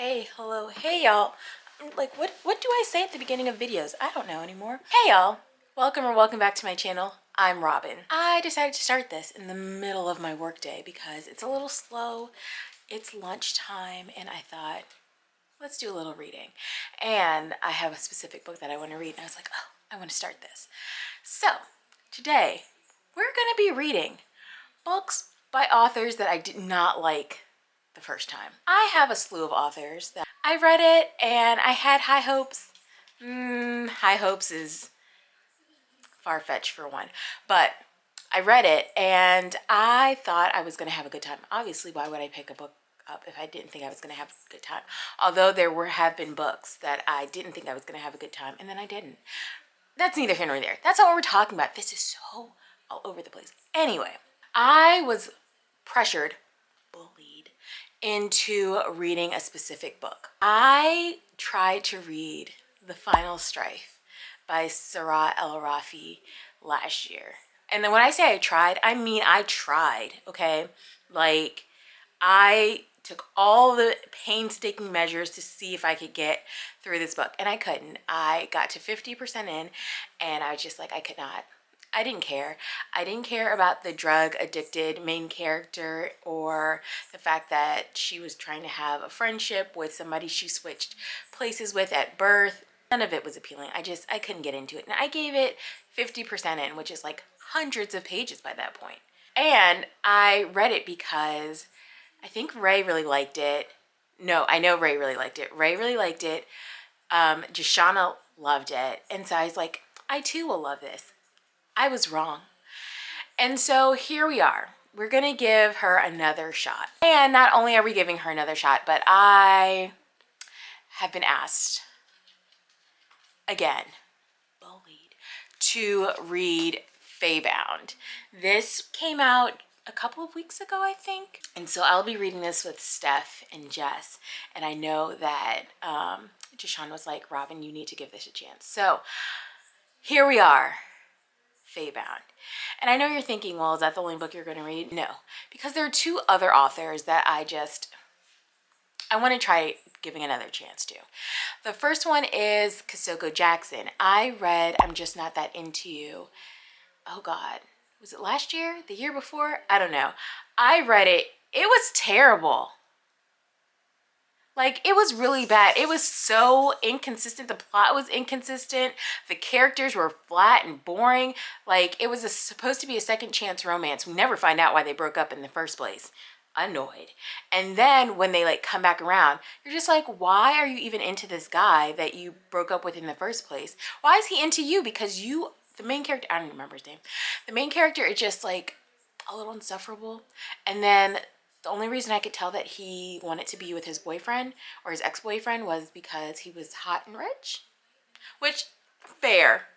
Hey, hello, hey y'all. Like what do I say at the beginning of videos? I don't know anymore. Hey y'all, welcome back to my channel. I'm Robin. I decided to start this in the middle of my workday because it's a little slow. It's lunchtime and I thought, let's do a little reading. And I have a specific book that I want to read and I was like, oh, I want to start this. So today we're gonna be reading books by authors that I did not like the first time. I have a slew of authors that I read it and I had high hopes. High hopes is far-fetched for one, but I read it and I thought I was going to have a good time. Obviously, why would I pick a book up if I didn't think I was going to have a good time? Although have been books that I didn't think I was going to have a good time and then I didn't. That's neither here nor there. That's not what we're talking about. This is so all over the place. Anyway, I was pressured, bullied into reading a specific book. I tried to read The Final Strife by Sarah El-Rafi last year. And then when I say I tried, I mean I tried, okay? Like, I took all the painstaking measures to see if I could get through this book, and I couldn't. I got to 50% in, and I was just like, I could not. I didn't care. I didn't care about the drug-addicted main character or the fact that she was trying to have a friendship with somebody she switched places with at birth. None of it was appealing. I couldn't get into it. And I gave it 50% in, which is like hundreds of pages by that point. And I read it because I think Ray really liked it. No, I know Ray really liked it. Ray really liked it. Jashana loved it. And so I was like, I too will love this. I was wrong. And so here we are. We're going to give her another shot. And not only are we giving her another shot, but I have been asked again, bullied, to read Faebound. This came out a couple of weeks ago, I think. And so I'll be reading this with Steph and Jess. And I know that Jashawn was like, Robin, you need to give this a chance. So here we are. Faebound. And I know you're thinking, well, is that the only book you're going to read? No, because there are two other authors that I want to try giving another chance to. The first one is Kasoko Jackson. I read I'm Just Not That Into You. Oh God, was it last year? The year before? I don't know. I read it. It was terrible. Like, it was really bad. It was so inconsistent. The plot was inconsistent. The characters were flat and boring. Like, it was supposed to be a second chance romance. We never find out why they broke up in the first place. Annoyed. And then when they like come back around, you're just like, why are you even into this guy that you broke up with in the first place? Why is he into you? Because the main character, I don't even remember his name. The main character is just like a little insufferable. And then the only reason I could tell that he wanted to be with his boyfriend or his ex-boyfriend was because he was hot and rich, which, fair,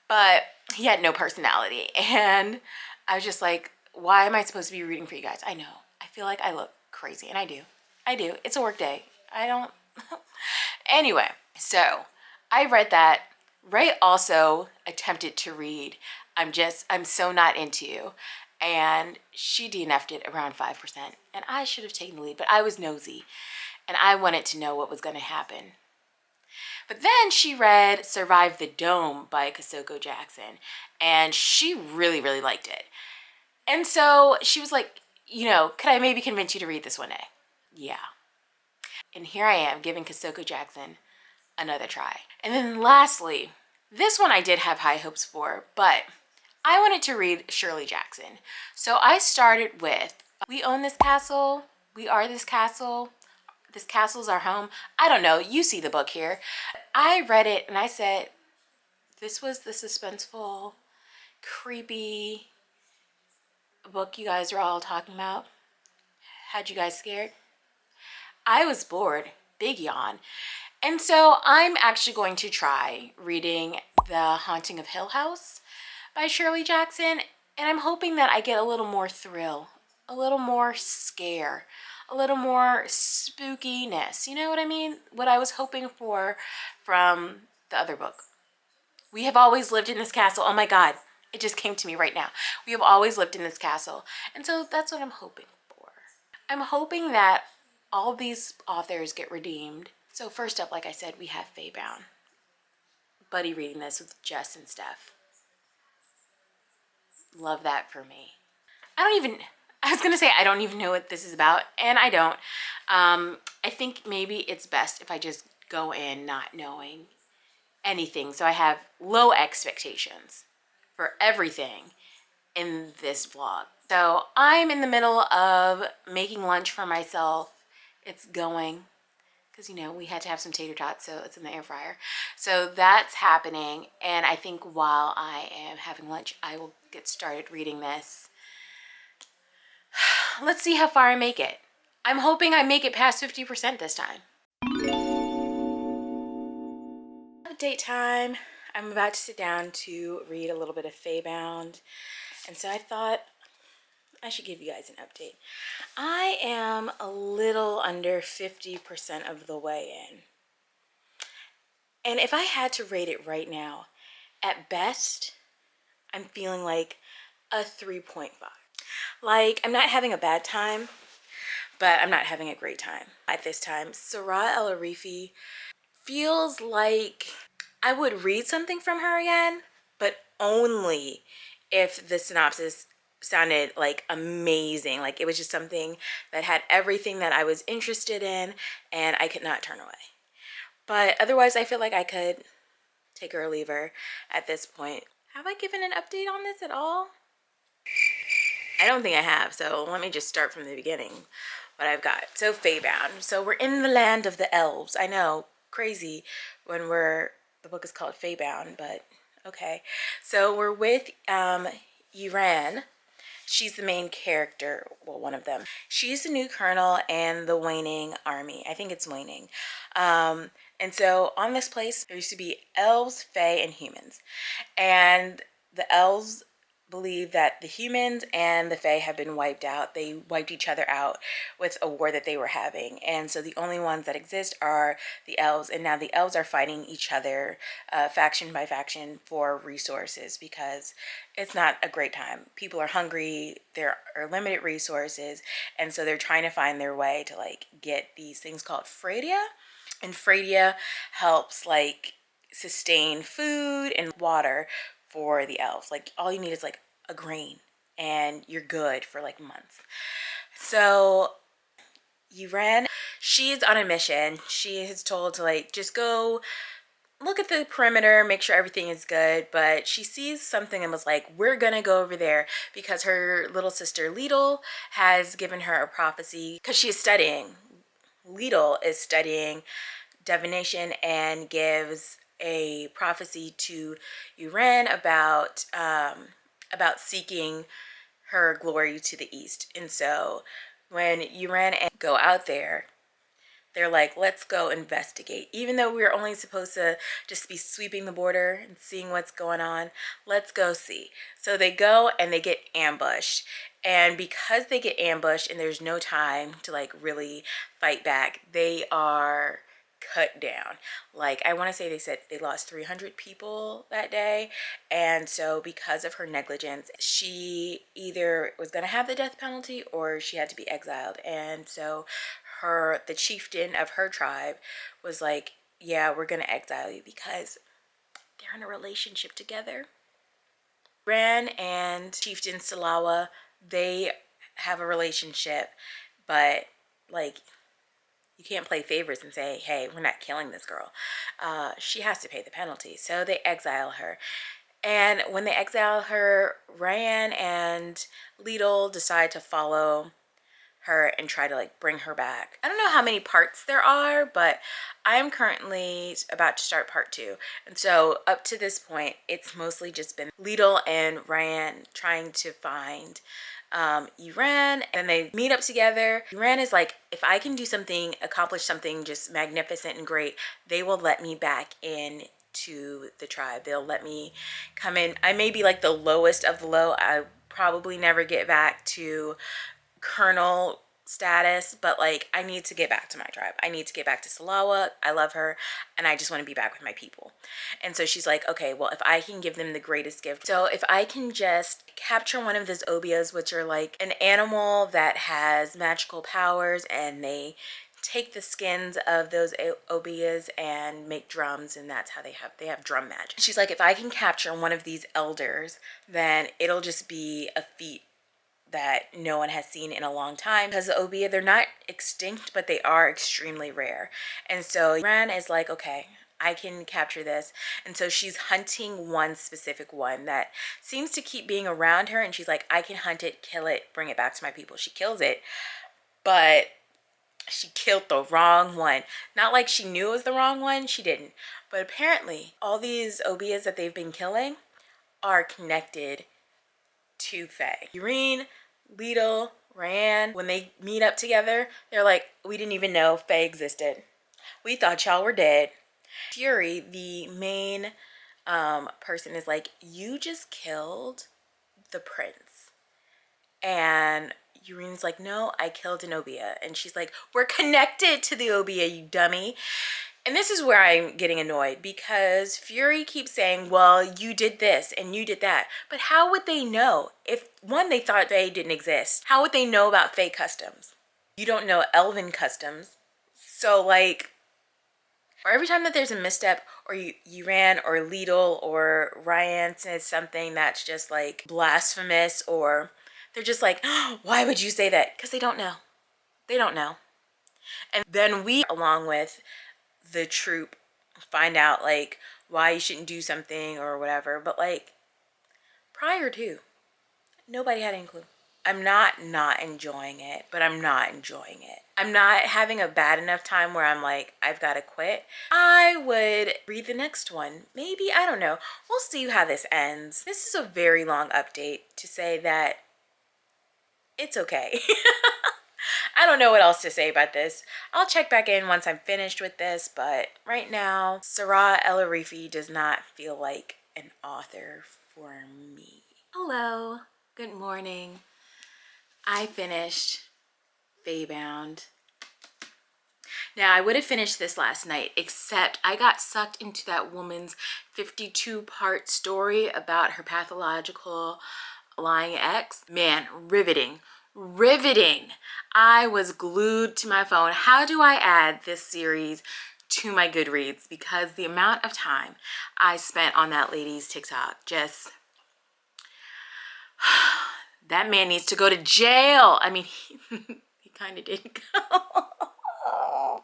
but he had no personality. And I was just like, why am I supposed to be rooting for you guys? I know. I feel like I look crazy, and I do. I do. It's a work day. I don't. Anyway, so I read that. Ray also attempted to read I'm So Not Into You. And she DNF'd it around 5%. And I should have taken the lead, but I was nosy. And I wanted to know what was going to happen. But then she read Survive the Dome by Kasoko Jackson. And she really, really liked it. And so she was like, could I maybe convince you to read this one day? Yeah. And here I am giving Kasoko Jackson another try. And then lastly, this one I did have high hopes for, but I wanted to read Shirley Jackson. So I started with We Own This Castle, We Are This Castle, This Castle's Our Home. I don't know, you see the book here. I read it and I said, this was the suspenseful, creepy book you guys are all talking about. Had you guys scared? I was bored, big yawn. And so I'm actually going to try reading The Haunting of Hill House by Shirley Jackson, and I'm hoping that I get a little more thrill, a little more scare, a little more spookiness. You know what I mean? What I was hoping for from the other book. We Have Always Lived in This Castle. Oh my God, it just came to me right now. We have always lived in this castle. And so that's what I'm hoping for. I'm hoping that all these authors get redeemed. So first up, like I said, we have Faebound. Buddy reading this with Jess and Steph. Love that for me. I was gonna say I don't even know what this is about, and I don't. I think maybe it's best if I just go in not knowing anything. So I have low expectations for everything in this vlog. So I'm in the middle of making lunch for myself. It's going, because you know we had to have some tater tots, so it's in the air fryer. So that's happening, and I think while I am having lunch I will get started reading this. Let's see how far I make it. I'm hoping I make it past 50% this time. Update time. I'm about to sit down to read a little bit of Faebound, and so I thought I should give you guys an update. I am a little under 50% of the way in. And if I had to rate it right now, at best, I'm feeling like a 3.5. Like, I'm not having a bad time, but I'm not having a great time at this time. Sarah El-Arifi feels like I would read something from her again, but only if the synopsis sounded like amazing. Like it was just something that had everything that I was interested in and I could not turn away. But otherwise, I feel like I could take her or leave her at this point. Have I given an update on this at all? I don't think I have, so let me just start from the beginning what I've got. So Faebound. So we're in the land of the elves. I know, crazy when the book is called Faebound, but okay. So we're with Iran. She's the main character, well, one of them. She's the new colonel and the waning army. I think it's waning. And so on this place, there used to be elves, fae, and humans. And the elves believe that the humans and the fae have been wiped out. They wiped each other out with a war that they were having. And so the only ones that exist are the elves. And now the elves are fighting each other faction by faction for resources because it's not a great time. People are hungry. There are limited resources. And so they're trying to find their way to like get these things called Freydia. And Freydia helps like sustain food and water for the elves. Like all you need is like a grain and you're good for like months. So Iran, she's on a mission. She is told to like just go look at the perimeter, make sure everything is good, but she sees something and was like, we're gonna go over there because her little sister Lidl has given her a prophecy because she is studying. Lidl is studying divination and gives a prophecy to Iran about seeking her glory to the east. And so when Iran go out there, they're like, let's go investigate. Even though we're only supposed to just be sweeping the border and seeing what's going on, let's go see. So they go and they get ambushed. And because they get ambushed and there's no time to like really fight back, they are cut down. Like I want to say they said they lost 300 people that day. And so because of her negligence, she either was going to have the death penalty or she had to be exiled. And so the chieftain of her tribe was like, yeah, we're going to exile you because they're in a relationship together. Ran and chieftain Salawa, they have a relationship, but like you can't play favorites and say, hey, we're not killing this girl. She has to pay the penalty. So they exile her. And when they exile her, Ryan and Lidl decide to follow her and try to like bring her back. I don't know how many parts there are, but I'm currently about to start part 2. And so up to this point, it's mostly just been Lidl and Ryan trying to find Iran, and they meet up together. Iran is like, if I can do something, accomplish something just magnificent and great, they will let me back in to the tribe. They'll let me come in. I may be like the lowest of the low. I probably never get back to Colonel status, but like I need to get back to my tribe. I need to get back to Salawa. I love her and I just want to be back with my people. And so she's like, okay, well, if I can give them the greatest gift, so if I can just capture one of those obias, which are like an animal that has magical powers, and they take the skins of those obias and make drums, and that's how they have drum magic. She's like, if I can capture one of these elders, then it'll just be a feat that no one has seen in a long time, because the obia, they're not extinct, but they are extremely rare. And so Ran is like, okay, I can capture this. And so she's hunting one specific one that seems to keep being around her, and she's like, I can hunt it, kill it, bring it back to my people. She kills it, but she killed the wrong one. Not like she knew it was the wrong one, she didn't. But apparently all these obias that they've been killing are connected to Fae. Irene, Lidl, Ryan, when they meet up together, they're like, we didn't even know Fae existed. We thought y'all were dead. Fury, the main person, is like, you just killed the prince. And Irene's like, no, I killed an obia. And she's like, we're connected to the obia, you dummy. And this is where I'm getting annoyed, because Fury keeps saying, well, you did this and you did that. But how would they know? If, one, they thought Fae didn't exist, how would they know about Fae customs? You don't know Elven customs. So like, or every time that there's a misstep, or you ran, or Lidl or Ryan says something that's just like blasphemous, or they're just like, oh, why would you say that? Because they don't know. They don't know. And then we, along with the troop, find out like why you shouldn't do something or whatever. But like, prior to, nobody had any clue. I'm not enjoying it, but I'm not enjoying it. I'm not having a bad enough time where I'm like, I've got to quit. I would read the next one. Maybe, I don't know. We'll see how this ends. This is a very long update to say that it's okay. I don't know what else to say about this. I'll check back in once I'm finished with this, but right now, Sarah El-Arifi does not feel like an author for me. Hello, good morning. I finished Faebound. Now, I would have finished this last night, except I got sucked into that woman's 52-part story about her pathological lying ex. Man, riveting. Riveting. I was glued to my phone. How do I add this series to my Goodreads? Because the amount of time I spent on that lady's TikTok, just, that man needs to go to jail. I mean, he kind of did go.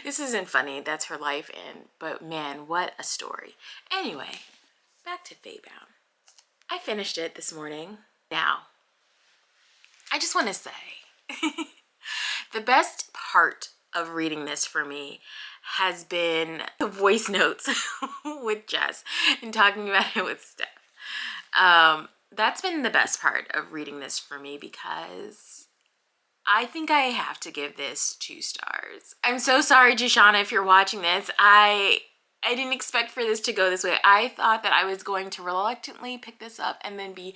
This isn't funny. That's her life, but man, what a story. Anyway, back to Faebound. I finished it this morning. Now, I just want to say, the best part of reading this for me has been the voice notes with Jess and talking about it with Steph. That's been the best part of reading this for me, because I think I have to give this 2 stars. I'm so sorry, Jashana, if you're watching this. I didn't expect for this to go this way. I thought that I was going to reluctantly pick this up and then be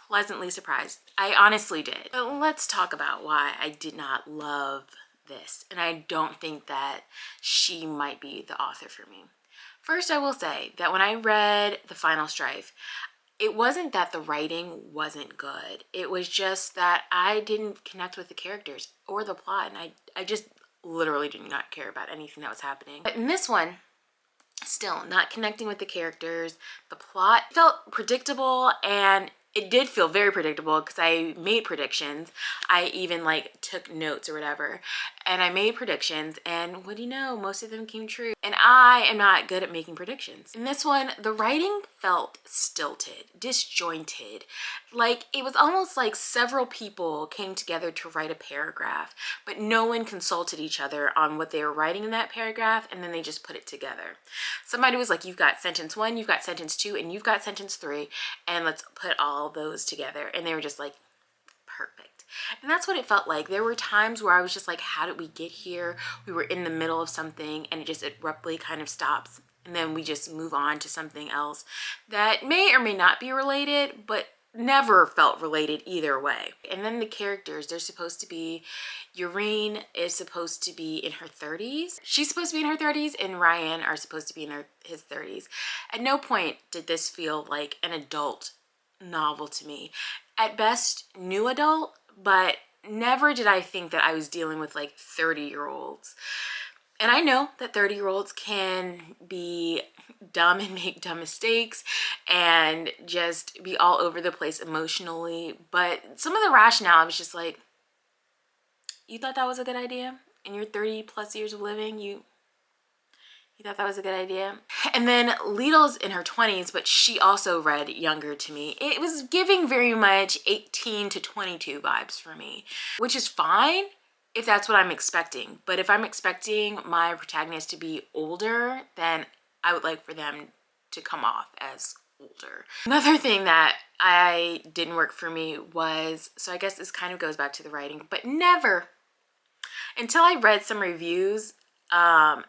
pleasantly surprised. I honestly did. But let's talk about why I did not love this. And I don't think that she might be the author for me. First, I will say that when I read The Final Strife, it wasn't that the writing wasn't good. It was just that I didn't connect with the characters or the plot. And I just literally did not care about anything that was happening. But in this one, still not connecting with the characters. The plot felt predictable, and it did feel very predictable because I made predictions. I even like took notes or whatever, and I made predictions, and what do you know, most of them came true. And I am not good at making predictions. In this one, the writing felt stilted, disjointed. Like it was almost like several people came together to write a paragraph, but no one consulted each other on what they were writing in that paragraph, and then they just put it together. Somebody was like, you've got sentence 1, you've got sentence 2, and you've got sentence 3, and let's put all those together. And they were just like, perfect. And that's what it felt like. There were times where I was just like, how did we get here? We were in the middle of something and it just abruptly kind of stops. And then we just move on to something else that may or may not be related, but never felt related either way. And then the characters, they're supposed to be, Urine is supposed to be in her 30s. She's supposed to be in her 30s, and Ryan are supposed to be in his 30s. At no point did this feel like an adult novel to me. At best, new adult, but never did I think that I was dealing with like 30-year-olds. And I know that 30-year-olds can be dumb and make dumb mistakes and just be all over the place emotionally. But some of the rationale, I was just like, you thought that was a good idea? In your 30 plus years of living, you thought that was a good idea? And then Lidl's in her 20s, but she also read younger to me. It was giving very much 18 to 22 vibes for me, which is fine if that's what I'm expecting. But if I'm expecting my protagonist to be older, then I would like for them to come off as older. Another thing that I didn't work for me was, so I guess this kind of goes back to the writing, but never until I read some reviews and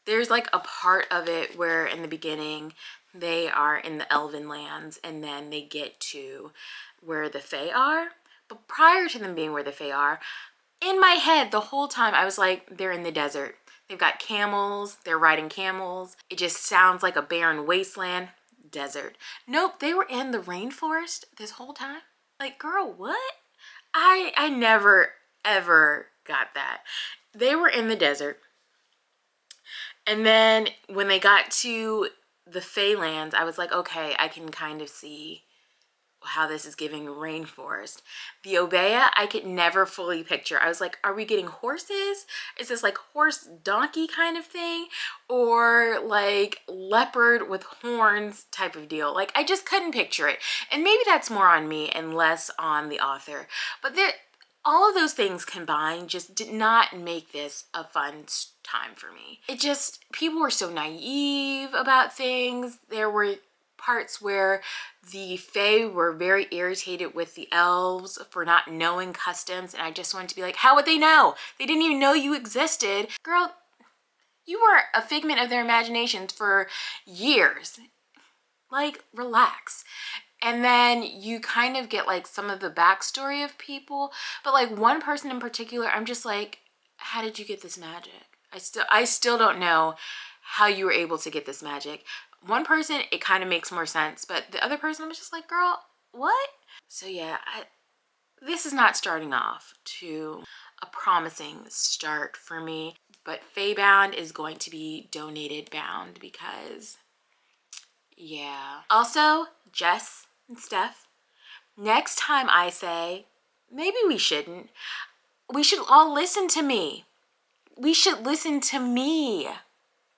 there's like a part of it where in the beginning they are in the Elven lands and then they get to where the Fae are. But prior to them being where the Fae are, in my head the whole time I was like, they're in the desert. They've got camels, they're riding camels. It just sounds like a barren wasteland. Desert. Nope, they were in the rainforest this whole time. Like, girl, what? I never ever got that. They were in the desert. And then when they got to the Fae lands, I was like, okay, I can kind of see how this is giving rainforest. The Obeah, I could never fully picture. I was like, are we getting horses? Is this like horse donkey kind of thing? Or like leopard with horns type of deal? Like, I just couldn't picture it. And maybe that's more on me and less on the author. But all of those things combined just did not make this a fun time for me. It just, people were so naive about things. There were parts where the Fae were very irritated with the elves for not knowing customs, and I just wanted to be like, how would they know? They didn't even know you existed. Girl, you were a figment of their imaginations for years. Like, relax. And then you kind of get like some of the backstory of people, but like one person in particular, I'm just like, how did you get this magic? I still don't know how you were able to get this magic. One person, it kind of makes more sense, but the other person, I'm just like, girl, what? So yeah, this is not starting off to a promising start for me, but faebound is going to be donated bound because, yeah. Also, Jess and Steph, next time I say, maybe we shouldn't, we should all listen to me. We should listen to me.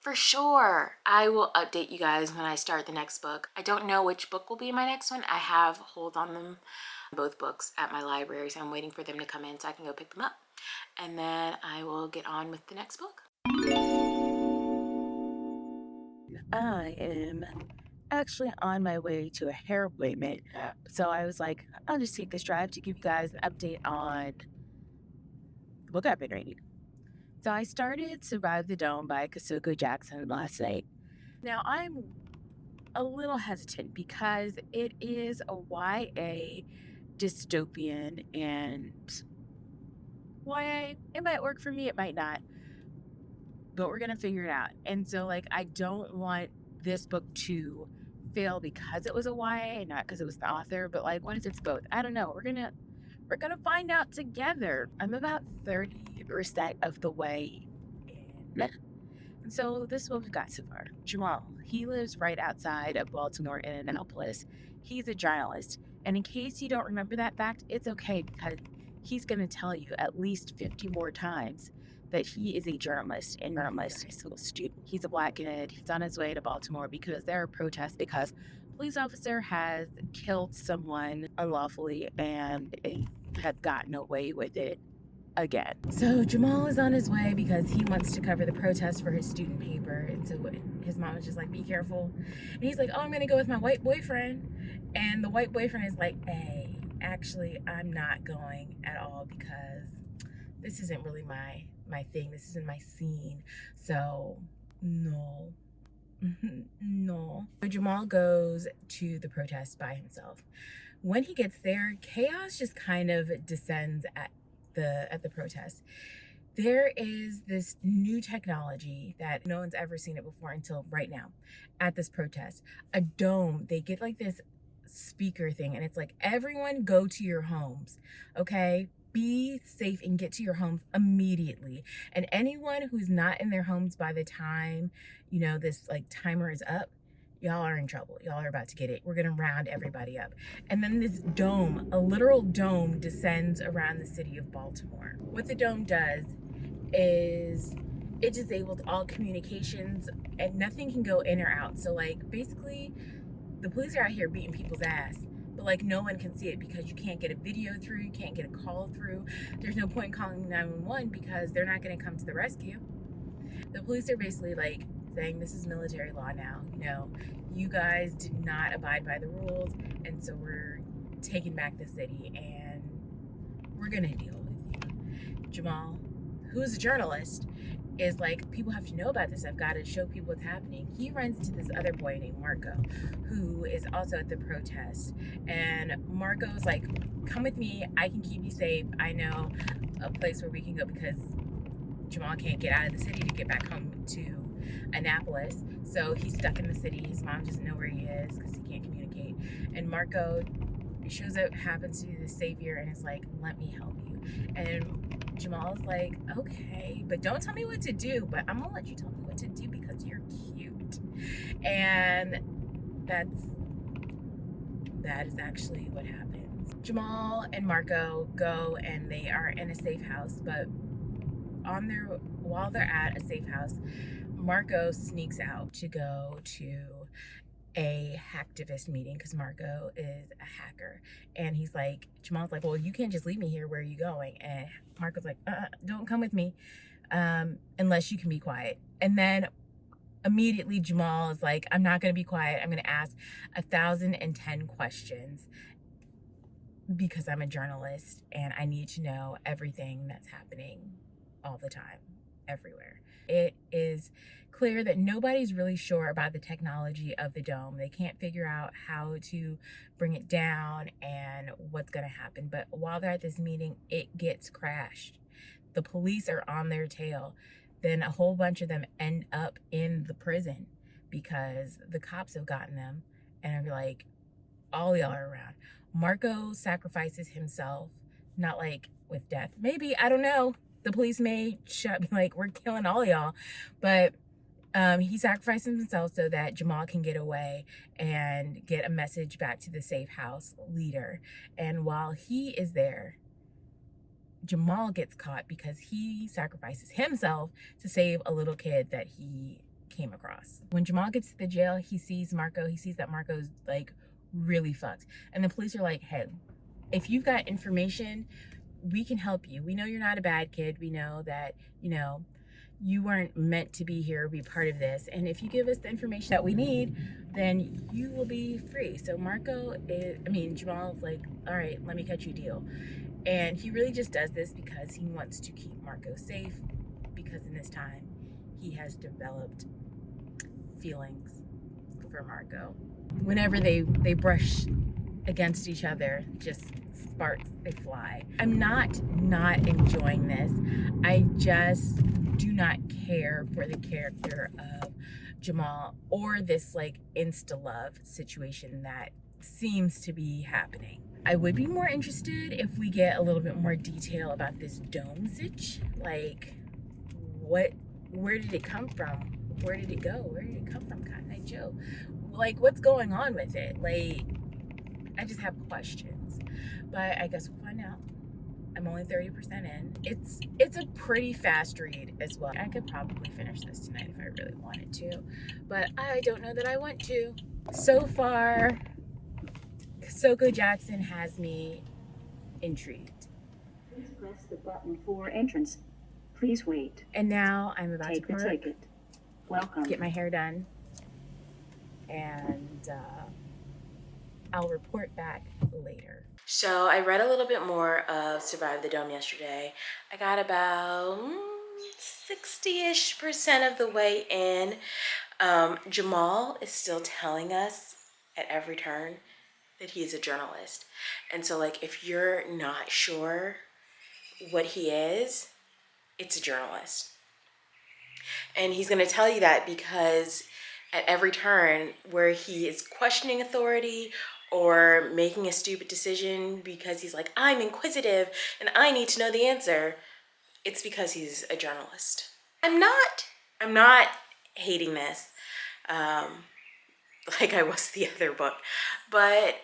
For sure. I will update you guys when I start the next book. I don't know which book will be my next one. I have hold on them, both books at my library, so I'm waiting for them to come in so I can go pick them up. And then I will get on with the next book. I am actually on my way to a hair appointment. So I was like, I'll just take this drive to give you guys an update on the book I've been reading. So I started Survive the Dome by Kasuko Jackson last night. Now I'm a little hesitant because it is a YA dystopian, and YA, it might work for me, it might not. But we're gonna figure it out. And so like I don't want this book to fail because it was a YA, not because it was the author, but like what if it's both? I don't know. We're gonna find out together. I'm about 30% of the way in. And so this is what we've got so far. Jamal, he lives right outside of Baltimore in Annapolis. He's a journalist. And in case you don't remember that fact, it's okay because he's going to tell you at least 50 more times that he is a journalist and high school student. He's a black kid. He's on his way to Baltimore because there are protests because a police officer has killed someone unlawfully and has gotten away with it again. So Jamal is on his way because he wants to cover the protest for his student paper. And so his mom is just like, be careful. And he's like, oh, I'm going to go with my white boyfriend. And the white boyfriend is like, hey, actually, I'm not going at all because this isn't really my thing. This isn't my scene. So no. No. So Jamal goes to the protest by himself. When he gets there, chaos just kind of descends at the protest. There is this new technology that no one's ever seen it before until right now at this protest. A dome. They get like this speaker thing, and it's like, everyone go to your homes, okay? Be safe and get to your homes immediately. And anyone who's not in their homes by the time, this like timer is up, y'all are in trouble. Y'all are about to get it. We're gonna round everybody up. And then this dome, a literal dome, descends around the city of Baltimore. What the dome does is it disables all communications and nothing can go in or out. So like basically the police are out here beating people's ass, but like no one can see it because you can't get a video through, you can't get a call through. There's no point in calling 911 because they're not going to come to the rescue. The police are basically like saying, this is military law now. You guys did not abide by the rules, and so we're taking back the city and we're going to deal with you. Jamal, who's a journalist, is like, people have to know about this. I've got to show people what's happening. He runs into this other boy named Marco, who is also at the protest. And Marco's like, come with me. I can keep you safe. I know a place where we can go because Jamal can't get out of the city to get back home to Annapolis. So he's stuck in the city. His mom doesn't know where he is because he can't communicate. And Marco shows up, happens to be the savior, and is like, let me help you. And Jamal's like, okay, but don't tell me what to do, but I'm gonna let you tell me what to do because you're cute. And that is actually what happens. Jamal and Marco go and they are in a safe house, but while they're at a safe house, Marco sneaks out to go to a hacktivist meeting because Marco is a hacker. And he's like, Jamal's like, well, you can't just leave me here. Where are you going? And Marco's like, don't come with me unless you can be quiet. And then immediately Jamal is like, I'm not going to be quiet. I'm going to ask 1,010 questions because I'm a journalist and I need to know everything that's happening all the time, everywhere. It is clear that nobody's really sure about the technology of the dome. They can't figure out how to bring it down and what's going to happen. But while they're at this meeting, it gets crashed. The police are on their tail. Then a whole bunch of them end up in the prison because the cops have gotten them and are like, all y'all are around. Marco sacrifices himself, not like with death. Maybe, I don't know. The police may be like, we're killing all y'all. But he sacrifices himself so that Jamal can get away and get a message back to the safe house leader. And while he is there, Jamal gets caught because he sacrifices himself to save a little kid that he came across. When Jamal gets to the jail, he sees Marco. He sees that Marco's like really fucked. And the police are like, hey, if you've got information, we can help you. We know you're not a bad kid. We know that, you weren't meant to be here or be part of this. And if you give us the information that we need, then you will be free. So Jamal's like, all right, let me cut you a deal. And he really just does this because he wants to keep Marco safe, because in this time he has developed feelings for Marco. Whenever they brush against each other, just sparks, they fly. I'm not enjoying this. I just do not care for the character of Jamal or this like insta love situation that seems to be happening. I would be more interested if we get a little bit more detail about this dome sitch. Like, where did it come from? Where did it go? Where did it come from, Cotton Eye Joe? Like, what's going on with it? Like, I just have questions. But I guess we'll find out. I'm only 30% in. It's a pretty fast read as well. I could probably finish this tonight if I really wanted to, but I don't know that I want to. So far, Soko Jackson has me intrigued. Please press the button for entrance. Please wait. And now I'm about Take to the ticket. Welcome. get my hair done, and I'll report back later. So I read a little bit more of Survive the Dome yesterday. I got about 60-ish% of the way in. Jamal is still telling us at every turn that he is a journalist. And so like if you're not sure what he is, it's a journalist. And he's going to tell you that because at every turn where he is questioning authority or making a stupid decision because he's like, I'm inquisitive and I need to know the answer, it's because he's a journalist. I'm not hating this like I was the other book, but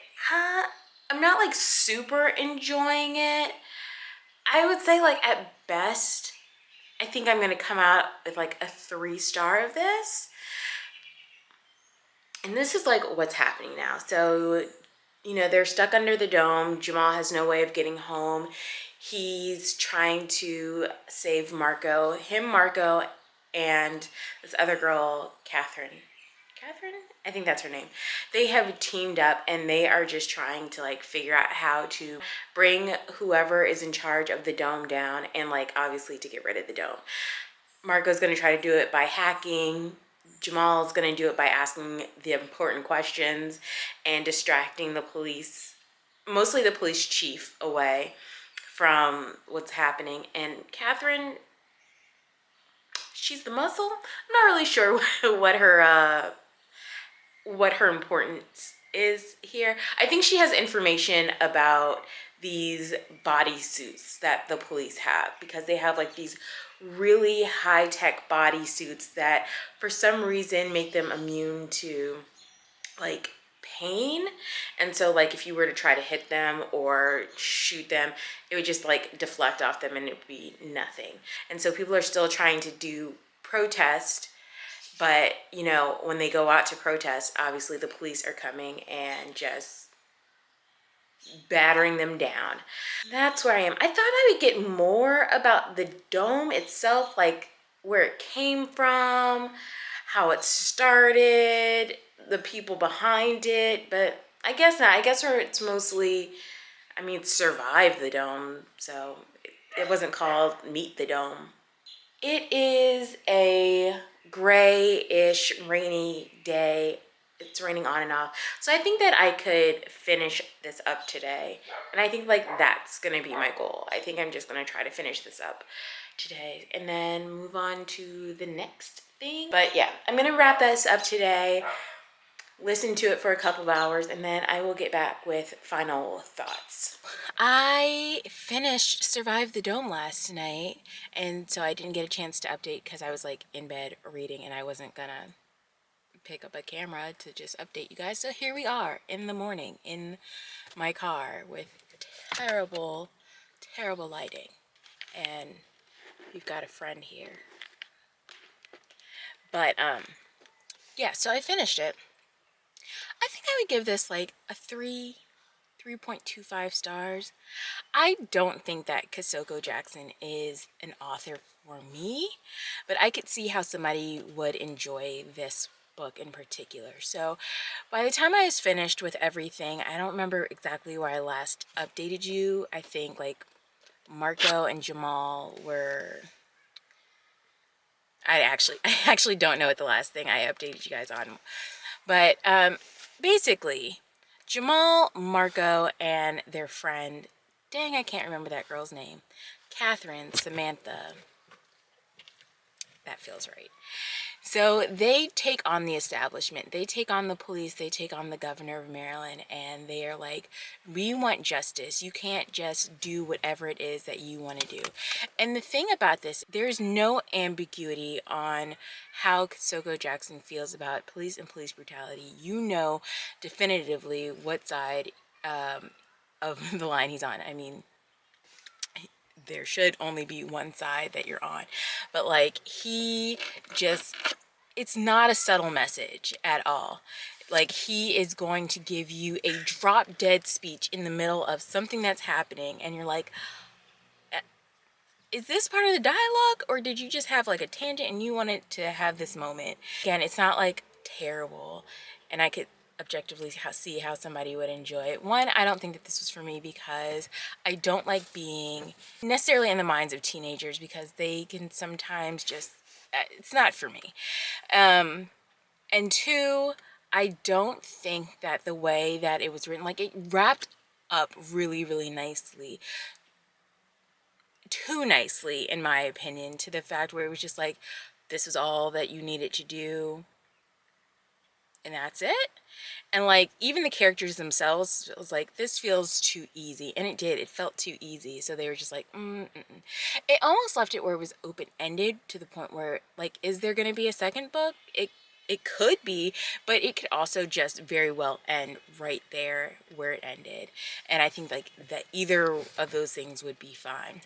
I'm not like super enjoying it. I would say like at best, I think I'm gonna come out with like a 3-star of this. And this is like what's happening now. So, you know, they're stuck under the dome. Jamal has no way of getting home. He's trying to save Marco. Marco, and this other girl, Catherine. Catherine? I think that's her name. They have teamed up and they are just trying to like figure out how to bring whoever is in charge of the dome down and like obviously to get rid of the dome. Marco's going to try to do it by hacking. Jamal's going to do it by asking the important questions and distracting the police, mostly the police chief, away from what's happening. And Catherine, she's the muscle. I'm not really sure what her importance is here. I think she has information about these bodysuits that the police have because they have like these really high-tech bodysuits that for some reason make them immune to like pain. And so like if you were to try to hit them or shoot them, it would just like deflect off them and it would be nothing. And so people are still trying to do protest. But, you know, when they go out to protest, obviously the police are coming and just battering them down. That's where I am. I thought I would get more about the dome itself, like where it came from, how it started, the people behind it, but I guess not. I guess where it's mostly, I mean, it survived the dome, so it wasn't called Meet the Dome. It is a grayish, rainy day. It's raining on and off. So I think that I could finish this up today. And I think like that's gonna be my goal. I think I'm just gonna try to finish this up today and then move on to the next thing. But yeah, I'm gonna wrap this up today, listen to it for a couple of hours, and then I will get back with final thoughts. I finished Survive the Dome last night, and so I didn't get a chance to update because I was like in bed reading and I wasn't gonna pick up a camera to just update you guys. So here we are in the morning in my car with terrible, terrible lighting. And we've got a friend here. But yeah, so I finished it. I think I would give this like a 3.25 stars. I don't think that Kasoko Jackson is an author for me, but I could see how somebody would enjoy this book in particular. So by the time I was finished with everything, I don't remember exactly where I last updated you. I think like Marco and Jamal were... I actually don't know what the last thing I updated you guys on. But basically, Jamal, Marco, and their friend, dang, I can't remember that girl's name, Catherine, Samantha, that feels right. So they take on the establishment, they take on the police, they take on the governor of Maryland, and they are like, we want justice. You can't just do whatever it is that you want to do. And the thing about this, there's no ambiguity on how Kasoko Jackson feels about police and police brutality. You know definitively what side of the line he's on. I mean, there should only be one side that you're on, but like he just, it's not a subtle message at all. Like he is going to give you a drop dead speech in the middle of something that's happening and you're like, is this part of the dialogue or did you just have like a tangent and you wanted to have this moment? Again, it's not like terrible, and I could objectively see how somebody would enjoy it. One, I don't think that this was for me because I don't like being necessarily in the minds of teenagers because they can sometimes just, it's not for me. And two, I don't think that the way that it was written, like it wrapped up really, really nicely. Too nicely, in my opinion, to the fact where it was just like, this is all that you needed to do, and that's it. And like even the characters themselves, it was like, this feels too easy, and it did. It felt too easy. So they were just like, It almost left it where it was open-ended to the point where like, is there going to be a second book? It could be, but it could also just very well end right there where it ended. And I think like that either of those things would be fine.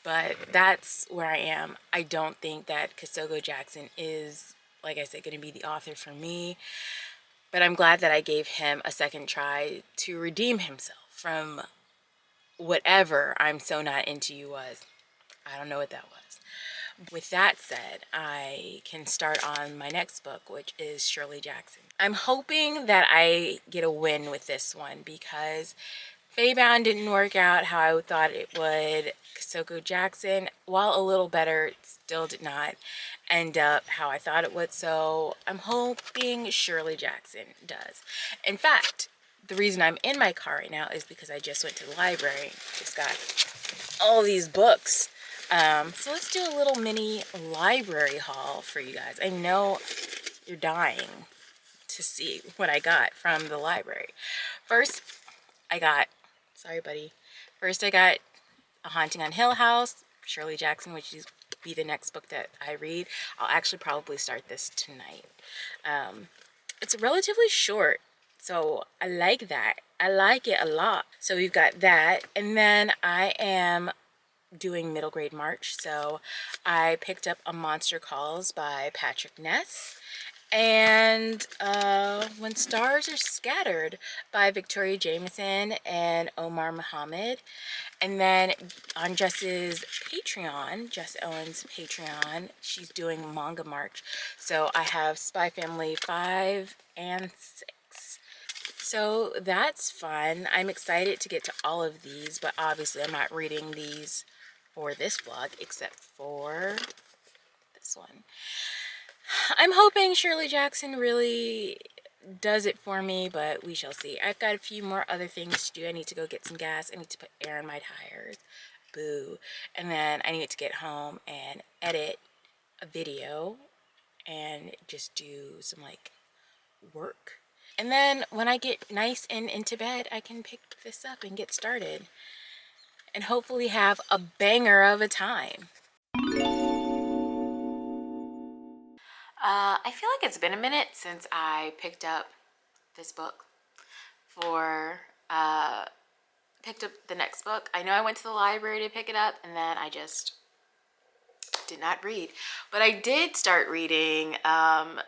But that's where I am. I don't think that Kosoko Jackson is, like I said, going to be the author for me. But I'm glad that I gave him a second try to redeem himself from whatever I'm so not into you was. I don't know what that was. With that said, I can start on my next book, which is Shirley Jackson. I'm hoping that I get a win with this one because Faebound didn't work out how I thought it would. Kosoko Jackson, while a little better, still did not end up how I thought it would. So I'm hoping Shirley Jackson does. In fact, the reason I'm in my car right now is because I just went to the library. Just got all these books. So let's do a little mini library haul for you guys. I know you're dying to see what I got from the library. First, I got, sorry buddy. First I got A Haunting on Hill House, Shirley Jackson, which is be the next book that I read. I'll actually probably start this tonight. It's relatively short, so I like that. I like it a lot. So we've got that, and then I am doing middle grade March, so I picked up A Monster Calls by Patrick Ness, and When Stars Are Scattered by Victoria Jameson and Omar Muhammad. And then on Jess's Patreon, Jess Owens' Patreon, she's doing Manga March. So I have Spy Family 5 and 6. So that's fun. I'm excited to get to all of these, but obviously I'm not reading these for this vlog except for this one. I'm hoping Shirley Jackson really does it for me, but we shall see. I've got a few more other things to do. I need to go get some gas. I need to put air in my tires. Boo. And then I need to get home and edit a video and just do some like work. And then when I get nice and into bed, I can pick this up and get started and hopefully have a banger of a time. I feel like it's been a minute since I picked up this book picked up the next book. I know I went to the library to pick it up and then I just did not read. But I did start reading The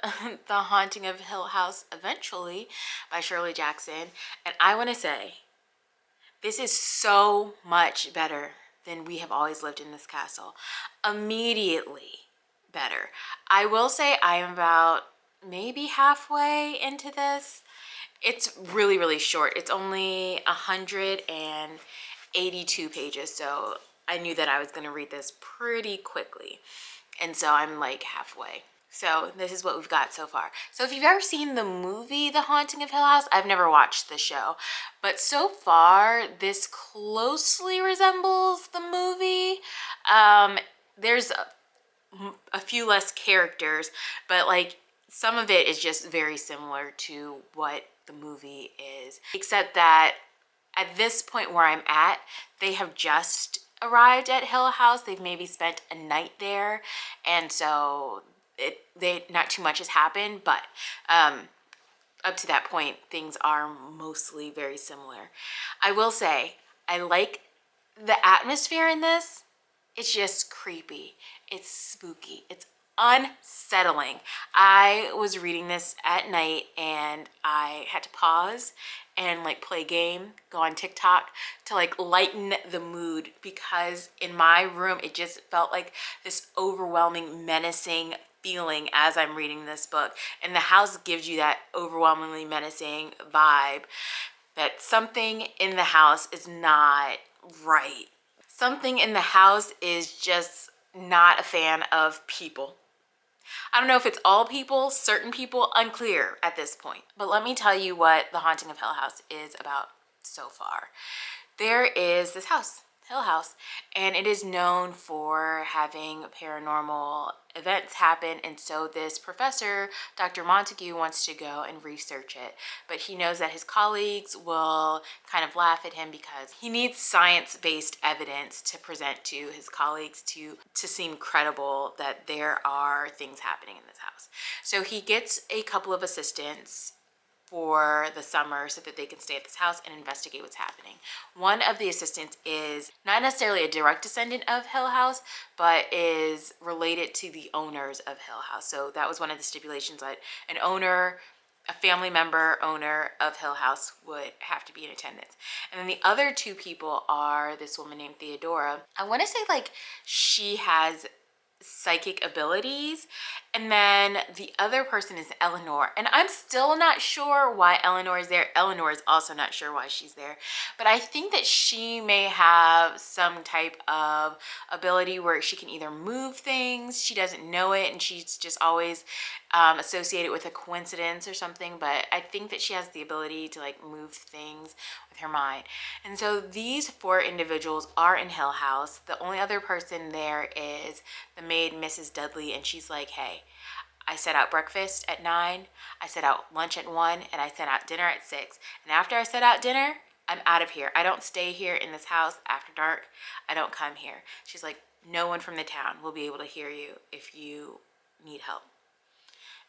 Haunting of Hill House eventually by Shirley Jackson. And I want to say, this is so much better than We Have Always Lived in This Castle. Immediately better. I will say I am about maybe halfway into this. It's really, really short. It's only 182 pages, so I knew that I was going to read this pretty quickly. And so I'm like halfway. So this is what we've got so far. So if you've ever seen the movie The Haunting of Hill House, I've never watched the show, but so far this closely resembles the movie. There's a few less characters, but like some of it is just very similar to what the movie is, except that at this point where I'm at, they have just arrived at Hill House. They've maybe spent a night there, and so not too much has happened, but up to that point things are mostly very similar. I will say I like the atmosphere in this. It's just creepy, it's spooky, it's unsettling. I was reading this at night and I had to pause and like play a game, go on TikTok to like lighten the mood, because in my room it just felt like this overwhelming, menacing feeling as I'm reading this book. And the house gives you that overwhelmingly menacing vibe that something in the house is not right. Something in the house is just not a fan of people. I don't know if it's all people, certain people, unclear at this point. But let me tell you what The Haunting of Hill House is about so far. There is this house, Hill House, and it is known for having paranormal events happen. And so this professor, Dr. Montague, wants to go and research it. But he knows that his colleagues will kind of laugh at him because he needs science-based evidence to present to his colleagues to seem credible that there are things happening in this house. So he gets a couple of assistants for the summer so that they can stay at this house and investigate what's happening. One of the assistants is not necessarily a direct descendant of Hill House, but is related to the owners of Hill House. So that was one of the stipulations, that an owner, a family member owner of Hill House would have to be in attendance. And then the other two people are this woman named Theodora. I want to say like she has psychic abilities, and then the other person is Eleanor, and I'm still not sure why Eleanor is there. Eleanor is also not sure why she's there, but I think that she may have some type of ability where she can either move things, she doesn't know it, and she's just always associated with a coincidence or something. But I think that she has the ability to like move things with her mind. And so these four individuals are in Hill House. The only other person there is the maid, Mrs. Dudley, and she's like, hey, I set out breakfast at 9, I set out lunch at 1, and I set out dinner at 6. And after I set out dinner, I'm out of here. I don't stay here in this house after dark. I don't come here. She's like, no one from the town will be able to hear you if you need help.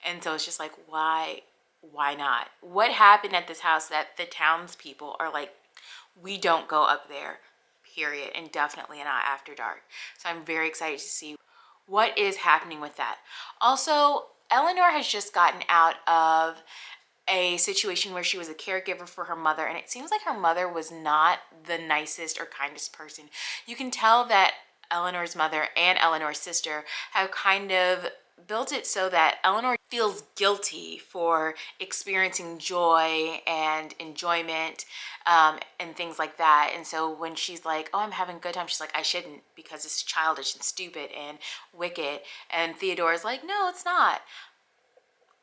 And so it's just like, why not? What happened at this house that the townspeople are like, we don't go up there, period, and definitely not after dark. So I'm very excited to see what is happening with that. Also, Eleanor has just gotten out of a situation where she was a caregiver for her mother, and it seems like her mother was not the nicest or kindest person. You can tell that Eleanor's mother and Eleanor's sister have kind of built it so that Eleanor feels guilty for experiencing joy and enjoyment and things like that. And so when she's like, oh, I'm having a good time, she's like, I shouldn't, because it's childish and stupid and wicked. And Theodora's like, no, it's not.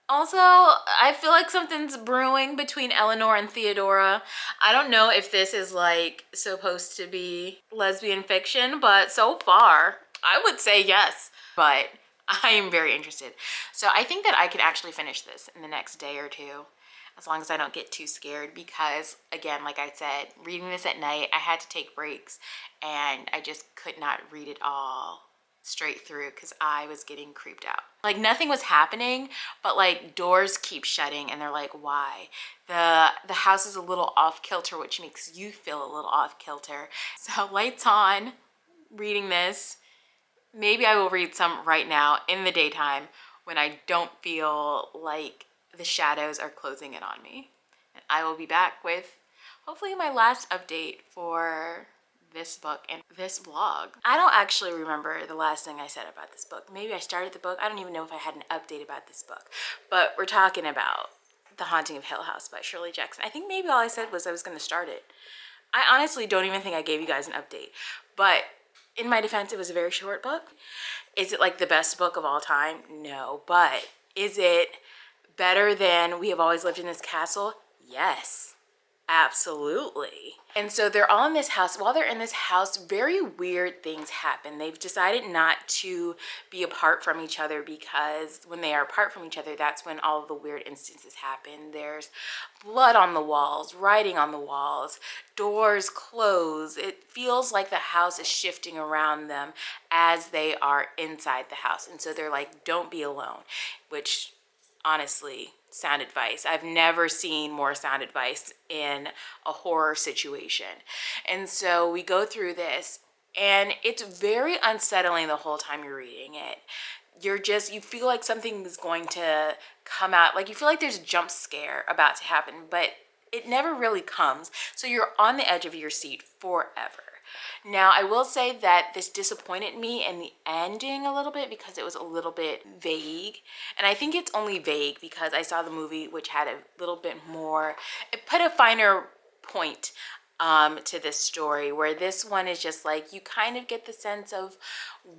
Also, I feel like something's brewing between Eleanor and Theodora. I don't know if this is like supposed to be lesbian fiction, but so far I would say yes, but I am very interested. So I think that I can actually finish this in the next day or two, as long as I don't get too scared, because again, like I said, reading this at night, I had to take breaks and I just could not read it all straight through because I was getting creeped out. Like nothing was happening, but like doors keep shutting and they're like, why? The house is a little off kilter, which makes you feel a little off kilter. So lights on, reading this. Maybe I will read some right now in the daytime when I don't feel like the shadows are closing in on me. And I will be back with hopefully my last update for this book and this vlog. I don't actually remember the last thing I said about this book. Maybe I started the book. I don't even know if I had an update about this book. But we're talking about The Haunting of Hill House by Shirley Jackson. I think maybe all I said was I was going to start it. I honestly don't even think I gave you guys an update. But in my defense, it was a very short book. Is it like the best book of all time? No. But is it better than We Have Always Lived in This Castle? Yes, absolutely. And so they're all in this house. While they're in this house, very weird things happen. They've decided not to be apart from each other because when they are apart from each other, that's when all of the weird instances happen. There's blood on the walls, writing on the walls, doors close. It feels like the house is shifting around them as they are inside the house. And so they're like, don't be alone, which honestly, sound advice. I've never seen more sound advice in a horror situation. And so we go through this and it's very unsettling the whole time you're reading it. You feel like something is going to come out. Like you feel like there's a jump scare about to happen, but it never really comes. So you're on the edge of your seat forever. Now, I will say that this disappointed me in the ending a little bit because it was a little bit vague. And I think it's only vague because I saw the movie, which had a little bit more, it put a finer point to this story, where this one is just like, you kind of get the sense of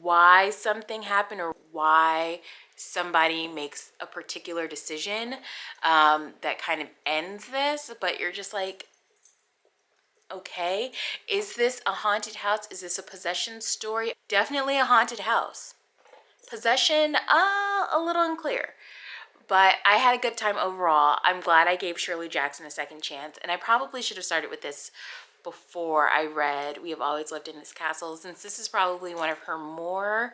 why something happened or why somebody makes a particular decision that kind of ends this, but you're just like, okay, is this a haunted house? Is this a possession story? Definitely a haunted house. Possession, a little unclear. But I had a good time overall. I'm glad I gave Shirley Jackson a second chance, and I probably should have started with this before I read We Have Always Lived in This Castle, since this is probably one of her more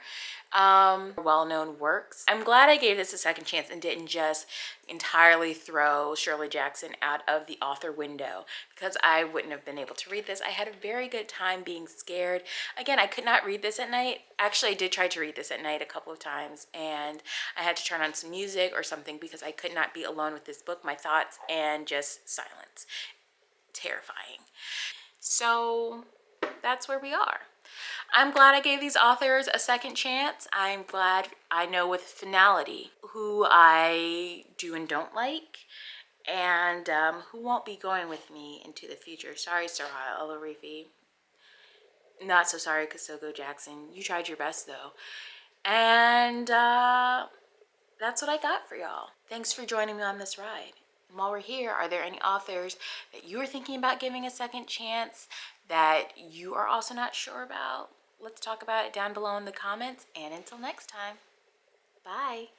well-known works. I'm glad I gave this a second chance and didn't just entirely throw Shirley Jackson out of the author window, because I wouldn't have been able to read this. I had a very good time being scared. Again, I could not read this at night. Actually, I did try to read this at night a couple of times, and I had to turn on some music or something because I could not be alone with this book, my thoughts, and just silence. Terrifying. So that's where we are. I'm glad I gave these authors a second chance. I'm glad I know with finality who I do and don't like, and who won't be going with me into the future. Sorry, Sarah Alarifi. Not so sorry, Kosogo Jackson. You tried your best, though. And that's what I got for y'all. Thanks for joining me on this ride. And while we're here, are there any authors that you are thinking about giving a second chance that you are also not sure about? Let's talk about it down below in the comments. And until next time, bye.